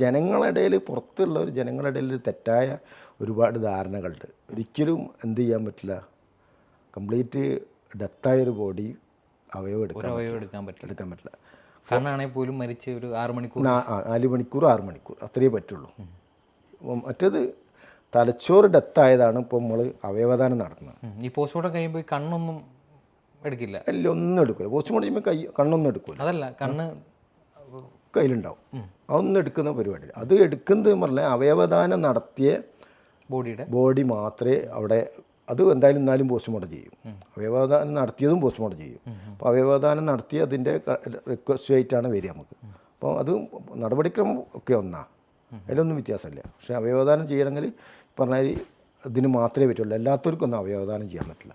പുറത്തുള്ള ജനങ്ങളുടെ ഇടയിൽ ഒരു തെറ്റായ ഒരുപാട് ധാരണകളുണ്ട്. ഒരിക്കലും എന്ത് ചെയ്യാൻ പറ്റില്ല, കംപ്ലീറ്റ് ഡെത്തായൊരു ബോഡി അവയവം എടുക്കാൻ പറ്റില്ല. കണ്ണാണെങ്കിൽ പോലും മരിച്ച് ഒരു 6 മണിക്കൂർ 4 മണിക്കൂർ 6 മണിക്കൂർ അത്രയേ പറ്റുള്ളൂ. മറ്റേത് തലച്ചോറ് ഡെത്തായതാണ് ഇപ്പോൾ നമ്മൾ അവയവദാനം നടത്തുന്നത്. ഈ പോസ്റ്റ്മോർട്ടം കഴിയുമ്പോൾ കണ്ണൊന്നും എടുക്കില്ല? അല്ല, ഒന്നും എടുക്കില്ല. പോസ്റ്റ്മോർട്ടം ചെയ്യുമ്പോൾ കണ്ണൊന്നും എടുക്കില്ല. അതല്ല, കണ്ണ് കയ്യിലുണ്ടാവും. അതൊന്നും എടുക്കുന്ന പരിപാടി. അത് എടുക്കുന്നത് പറഞ്ഞാൽ അവയവദാനം നടത്തിയ ബോഡി മാത്രമേ അവിടെ, അത് എന്തായാലും എന്നാലും പോസ്റ്റ്മോർട്ടം ചെയ്യും. അവയവദാനം നടത്തിയതും പോസ്റ്റ്മോർട്ടം ചെയ്യും. അപ്പോൾ അവയവദാനം നടത്തി അതിൻ്റെ റിക്വസ്റ്റ് ആയിട്ടാണ് വരിക നമുക്ക്. അപ്പോൾ അത് നടപടിക്രമം ഒക്കെ ഒന്നാണ്, അതിലൊന്നും വ്യത്യാസമില്ല. പക്ഷേ അവയവദാനം ചെയ്യണമെങ്കിൽ പറഞ്ഞാൽ ഇതിന് മാത്രമേ പറ്റുള്ളൂ, എല്ലാത്തവർക്കൊന്നും അവയവദാനം ചെയ്യാൻ പറ്റില്ല.